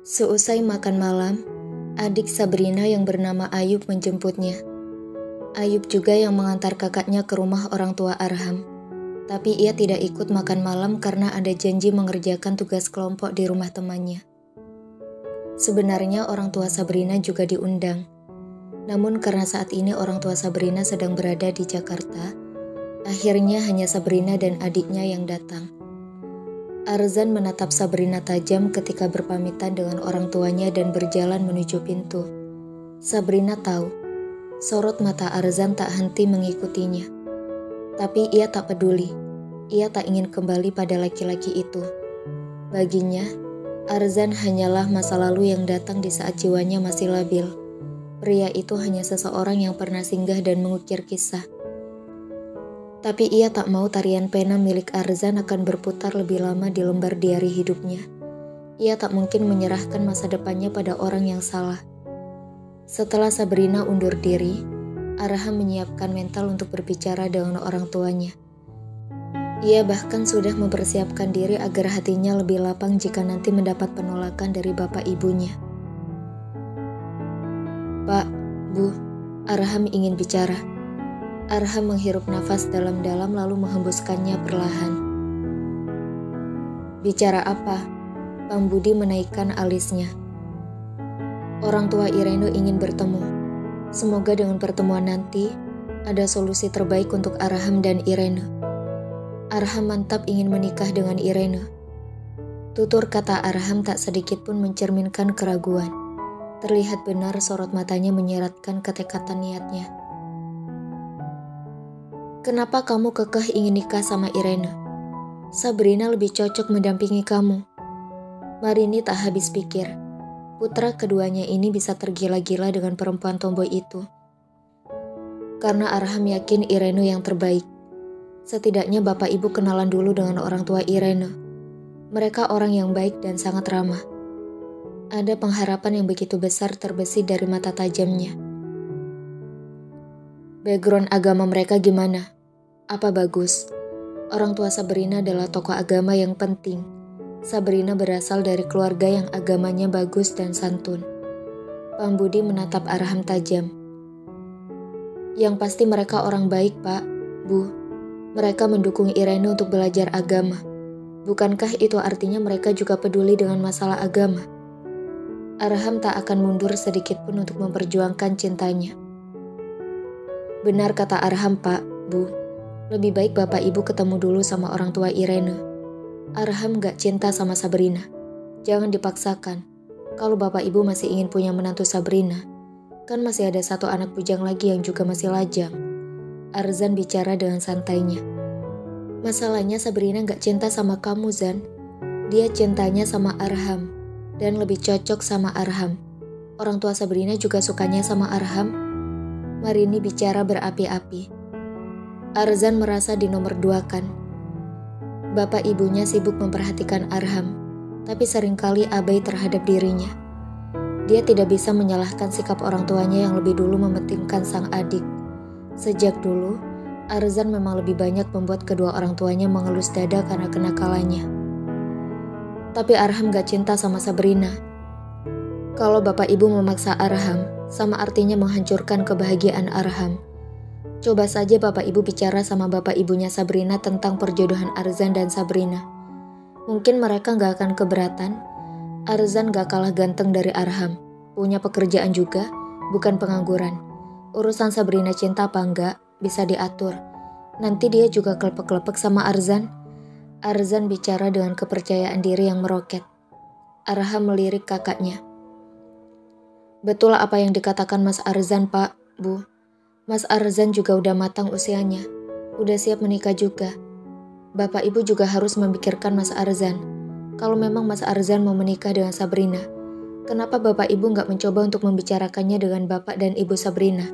Seusai makan malam, adik Sabrina yang bernama Ayub menjemputnya. Ayub juga yang mengantar kakaknya ke rumah orang tua Arham. Tapi ia tidak ikut makan malam karena ada janji mengerjakan tugas kelompok di rumah temannya. Sebenarnya orang tua Sabrina juga diundang. Namun karena saat ini orang tua Sabrina sedang berada di Jakarta, akhirnya hanya Sabrina dan adiknya yang datang. Arzan menatap Sabrina tajam ketika berpamitan dengan orang tuanya dan berjalan menuju pintu. Sabrina tahu, sorot mata Arzan tak henti mengikutinya. Tapi ia tak peduli, ia tak ingin kembali pada laki-laki itu. Baginya, Arzan hanyalah masa lalu yang datang di saat jiwanya masih labil. Pria itu hanya seseorang yang pernah singgah dan mengukir kisah. Tapi ia tak mau tarian pena milik Arzan akan berputar lebih lama di lembar diari hidupnya. Ia tak mungkin menyerahkan masa depannya pada orang yang salah. Setelah Sabrina undur diri, Arham menyiapkan mental untuk berbicara dengan orang tuanya. Ia bahkan sudah mempersiapkan diri agar hatinya lebih lapang jika nanti mendapat penolakan dari bapak ibunya. "Pak, Bu," Arham ingin bicara. Arham menghirup nafas dalam-dalam lalu menghembuskannya perlahan. "Bicara apa?" Bang Budi menaikkan alisnya. "Orang tua Irene ingin bertemu. Semoga dengan pertemuan nanti, ada solusi terbaik untuk Arham dan Irene. Arham mantap ingin menikah dengan Irene." Tutur kata Arham tak sedikit pun mencerminkan keraguan. Terlihat benar sorot matanya menyeratkan ketekatan niatnya. "Kenapa kamu kekeh ingin nikah sama Irene? Sabrina lebih cocok mendampingi kamu." Marini tak habis pikir. Putra keduanya ini bisa tergila-gila dengan perempuan tomboy itu. Karena Arham yakin Irene yang terbaik. Setidaknya bapak ibu kenalan dulu dengan orang tua Irene. Mereka orang yang baik dan sangat ramah. Ada pengharapan yang begitu besar terbesit dari mata tajamnya. "Background agama mereka gimana? Apa bagus?" Orang tua Sabrina adalah tokoh agama yang penting. Sabrina berasal dari keluarga yang agamanya bagus dan santun. Bang Budi menatap Arham tajam. "Yang pasti mereka orang baik, Pak, Bu. Mereka mendukung Irene untuk belajar agama. Bukankah itu artinya mereka juga peduli dengan masalah agama?" Arham tak akan mundur sedikit pun untuk memperjuangkan cintanya. "Benar kata Arham, Pak, Bu. Lebih baik bapak ibu ketemu dulu sama orang tua Irene. Arham gak cinta sama Sabrina. Jangan dipaksakan. Kalau bapak ibu masih ingin punya menantu Sabrina, kan masih ada satu anak bujang lagi yang juga masih lajang." Arzan bicara dengan santainya. "Masalahnya Sabrina gak cinta sama kamu, Zan. Dia cintanya sama Arham, dan lebih cocok sama Arham. Orang tua Sabrina juga sukanya sama Arham." Marini bicara berapi-api. Arzan merasa dinomorduakan. Bapak ibunya sibuk memperhatikan Arham, tapi seringkali abai terhadap dirinya. Dia tidak bisa menyalahkan sikap orang tuanya yang lebih dulu mementingkan sang adik. Sejak dulu, Arzan memang lebih banyak membuat kedua orang tuanya mengelus dada karena kenakalannya. Tapi Arham gak cinta sama Sabrina. Kalau bapak ibu memaksa Arham, sama artinya menghancurkan kebahagiaan Arham. Coba saja bapak ibu bicara sama bapak ibunya Sabrina tentang perjodohan Arzan dan Sabrina. Mungkin mereka gak akan keberatan. Arzan gak kalah ganteng dari Arham. Punya pekerjaan juga, bukan pengangguran. Urusan Sabrina cinta apa enggak, bisa diatur. Nanti dia juga kelepek-kelepek sama Arzan. Arzan bicara dengan kepercayaan diri yang meroket. Arham melirik kakaknya. "Betul apa yang dikatakan Mas Arzan, Pak, Bu. Mas Arzan juga udah matang usianya, udah siap menikah juga. Bapak ibu juga harus memikirkan Mas Arzan. Kalau memang Mas Arzan mau menikah dengan Sabrina, kenapa bapak ibu gak mencoba untuk membicarakannya dengan bapak dan ibu Sabrina?"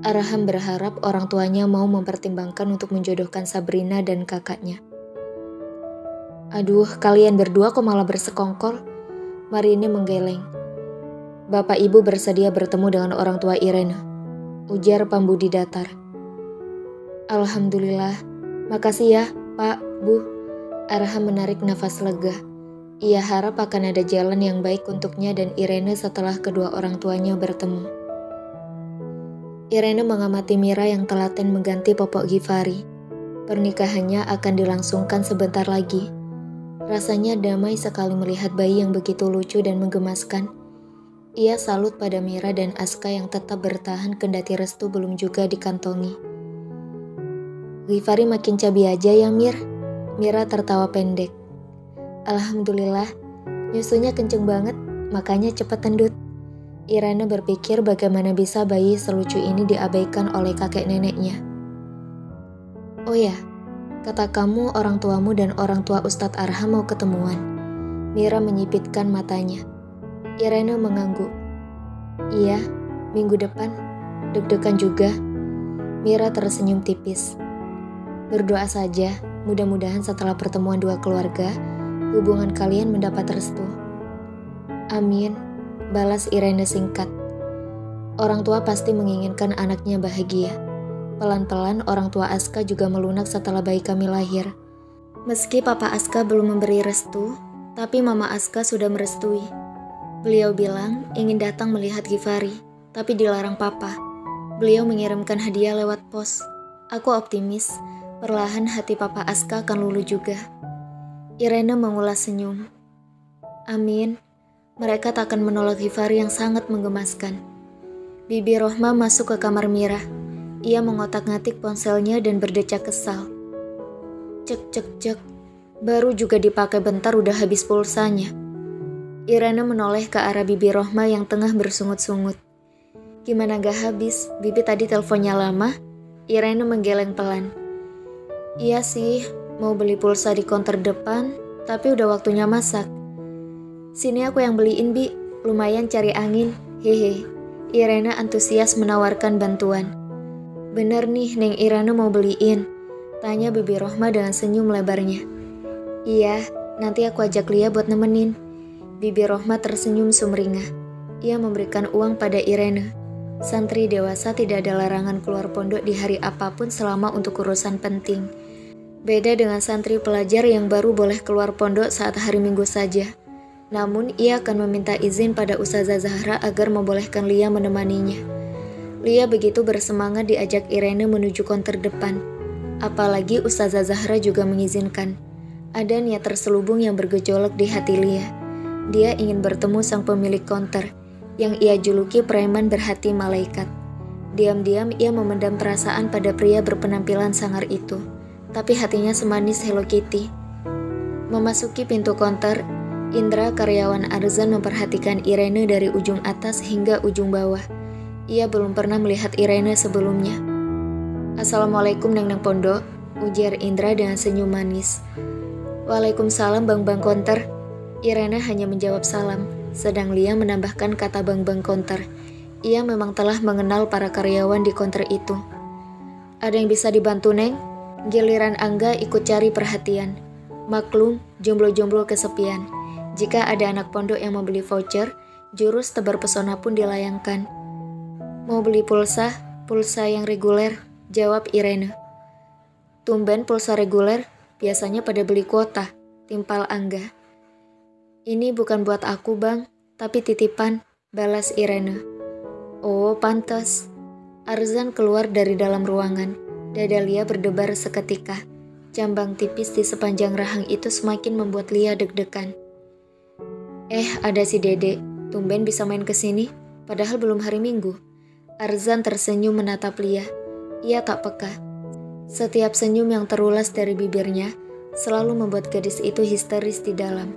Arham berharap orang tuanya mau mempertimbangkan untuk menjodohkan Sabrina dan kakaknya. "Aduh, kalian berdua kok malah bersekongkol?" Marini menggeleng. "Bapak ibu bersedia bertemu dengan orang tua Irene," ujar Bang Budi datar. "Alhamdulillah, makasih ya, Pak, Bu." Arham menarik nafas lega. Ia harap akan ada jalan yang baik untuknya dan Irene setelah kedua orang tuanya bertemu. Irene mengamati Mira yang telaten mengganti popok Givari. Pernikahannya akan dilangsungkan sebentar lagi. Rasanya damai sekali melihat bayi yang begitu lucu dan menggemaskan. Ia salut pada Mira dan Aska yang tetap bertahan kendati restu belum juga dikantongi. Givari makin cabi aja ya Mir. Mira tertawa pendek. Alhamdulillah, nyusunya kenceng banget, makanya cepet tendut. Irene berpikir bagaimana bisa bayi selucu ini diabaikan oleh kakek neneknya. Oh ya, kata kamu orang tuamu dan orang tua Ustadz Arham mau ketemuan. Mira menyipitkan matanya. Irene mengangguk. Iya, minggu depan. Deg-degan juga. Mira tersenyum tipis. Berdoa saja, mudah-mudahan setelah pertemuan dua keluarga, hubungan kalian mendapat restu. Amin, balas Irene singkat. Orang tua pasti menginginkan anaknya bahagia. Pelan-pelan orang tua Aska juga melunak setelah bayi kami lahir. Meski papa Aska belum memberi restu, tapi mama Aska sudah merestui. Beliau bilang ingin datang melihat Givari, tapi dilarang papa. Beliau mengirimkan hadiah lewat pos. Aku optimis, perlahan hati papa Aska akan luluh juga. Irene mengulas senyum. Amin, mereka tak akan menolak Givari yang sangat menggemaskan. Bibi Rohma masuk ke kamar Mira. Ia mengotak-ngatik ponselnya dan berdecak kesal. Cek cek cek, baru juga dipakai bentar udah habis pulsanya. Irene menoleh ke arah Bibi Rohma yang tengah bersungut-sungut. Gimana gak habis, Bibi tadi teleponnya lama? Irene menggeleng pelan. Iya sih, mau beli pulsa di konter depan, tapi udah waktunya masak. Sini aku yang beliin, Bi. Lumayan cari angin. Hehe. Irene antusias menawarkan bantuan. Bener nih, Neng Irene mau beliin. Tanya Bibi Rohma dengan senyum lebarnya. Iya, nanti aku ajak Lia buat nemenin. Bibi Rohma tersenyum sumringah. Ia memberikan uang pada Irene. Santri dewasa tidak ada larangan keluar pondok di hari apapun selama untuk urusan penting. Beda dengan santri pelajar yang baru boleh keluar pondok saat hari Minggu saja. Namun ia akan meminta izin pada Ustazah Zahra agar membolehkan Lia menemaninya. Lia begitu bersemangat diajak Irene menuju konter depan. Apalagi Ustazah Zahra juga mengizinkan. Ada niat terselubung yang bergejolak di hati Lia. Dia ingin bertemu sang pemilik konter, yang ia juluki preman berhati malaikat. Diam-diam ia memendam perasaan pada pria berpenampilan sangar itu. Tapi hatinya semanis Hello Kitty. Memasuki pintu konter, Indra karyawan Arzan memperhatikan Irene dari ujung atas hingga ujung bawah. Ia belum pernah melihat Irene sebelumnya. Assalamualaikum Neng Pondok, ujar Indra dengan senyum manis. Waalaikumsalam Bang konter. Irene hanya menjawab salam, sedang Lia menambahkan kata Bang konter. Ia memang telah mengenal para karyawan di konter itu. Ada yang bisa dibantu Neng? Giliran Angga ikut cari perhatian. Maklum, jomblo-jomblo kesepian. Jika ada anak pondok yang membeli voucher, jurus tebar pesona pun dilayangkan. Mau beli pulsa yang reguler, jawab Irene. Tumben pulsa reguler, biasanya pada beli kuota, timpal Angga. Ini bukan buat aku Bang, tapi titipan, balas Irene. Oh, pantas. Arzan keluar dari dalam ruangan. Dada Lia berdebar seketika. Jambang tipis di sepanjang rahang itu semakin membuat Lia deg-degan. Ada si Dede. Tumben bisa main kesini, padahal belum hari Minggu. Arzan tersenyum menatap Lia. Ia tak peka. Setiap senyum yang terulas dari bibirnya selalu membuat gadis itu histeris di dalam.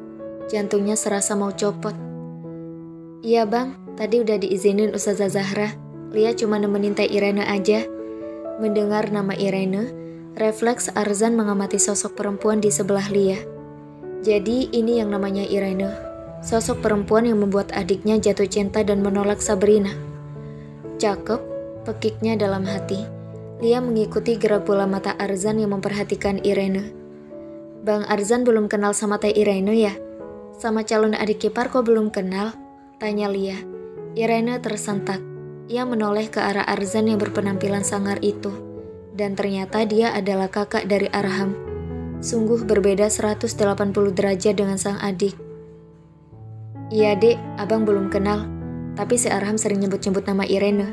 Jantungnya serasa mau copot. Iya Bang, tadi udah diizinin Ustazah Zahra. Lia cuma nemenin Teh Irene aja. Mendengar nama Irene, refleks Arzan mengamati sosok perempuan di sebelah Lia. Jadi ini yang namanya Irene, sosok perempuan yang membuat adiknya jatuh cinta dan menolak Sabrina. Cakep, pekiknya dalam hati. Lia mengikuti gerak bola mata Arzan yang memperhatikan Irene. Bang Arzan belum kenal sama Teh Irene ya? Sama calon adik ipar kok belum kenal? Tanya Lia. Irene tersentak. Ia menoleh ke arah Arzan yang berpenampilan sangar itu. Dan ternyata dia adalah kakak dari Arham. Sungguh berbeda 180 derajat dengan sang adik. Iya dek, abang belum kenal, tapi si Arham sering nyebut-nyebut nama Irene.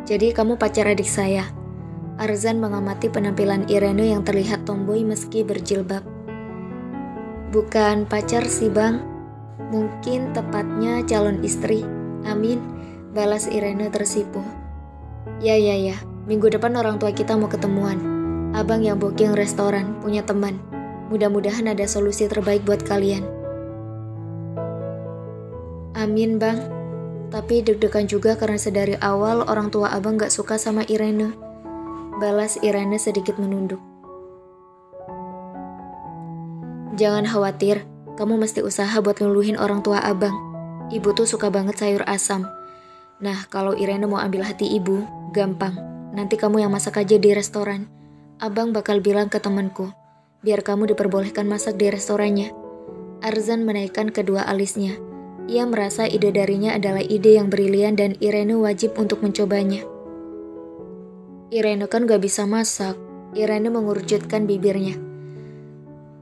Jadi kamu pacar adik saya. Arzan mengamati penampilan Irene yang terlihat tomboy meski berjilbab. Bukan pacar sih bang, mungkin tepatnya calon istri. Amin, balas Irene tersipu. Ya, minggu depan orang tua kita mau ketemuan. Abang yang booking restoran, punya teman. Mudah-mudahan ada solusi terbaik buat kalian. Amin bang, tapi deg-degan juga karena sedari awal orang tua abang gak suka sama Irene. Balas Irene sedikit menunduk. Jangan khawatir, kamu mesti usaha buat ngeluhin orang tua abang. Ibu tuh suka banget sayur asam. Nah, kalau Irene mau ambil hati ibu, gampang. Nanti kamu yang masak aja di restoran. Abang bakal bilang ke temanku, biar kamu diperbolehkan masak di restorannya. Arzan menaikkan kedua alisnya. Ia merasa ide darinya adalah ide yang brilian dan Irene wajib untuk mencobanya. Irene kan gak bisa masak. Irene mengerucutkan bibirnya.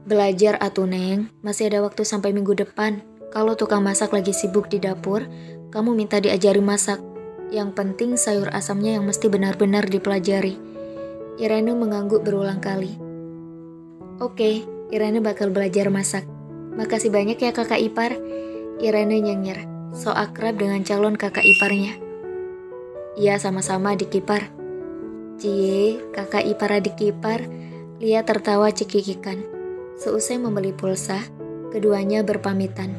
Belajar atuh Neng, masih ada waktu sampai minggu depan. Kalau tukang masak lagi sibuk di dapur, kamu minta diajari masak. Yang penting sayur asamnya yang mesti benar-benar dipelajari. Irene mengangguk berulang kali. Oke, Irene bakal belajar masak. Makasih banyak ya kakak ipar. Irene nyengir, so akrab dengan calon kakak iparnya. Iya sama-sama adik ipar. Cie, kakak ipar adik ipar. Lia tertawa cekikikan. Seusai membeli pulsa, keduanya berpamitan.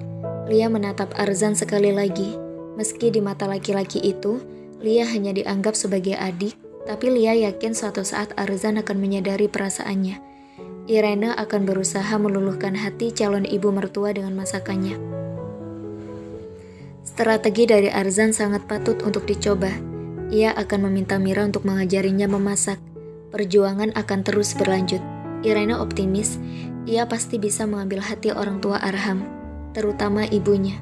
Lia menatap Arzan sekali lagi. Meski di mata laki-laki itu, Lia hanya dianggap sebagai adik, tapi Lia yakin suatu saat Arzan akan menyadari perasaannya. Irene akan berusaha meluluhkan hati calon ibu mertua dengan masakannya. Strategi dari Arzan sangat patut untuk dicoba. Ia akan meminta Mira untuk mengajarinya memasak. Perjuangan akan terus berlanjut. Irene optimis, ia pasti bisa mengambil hati orang tua Arham, terutama ibunya.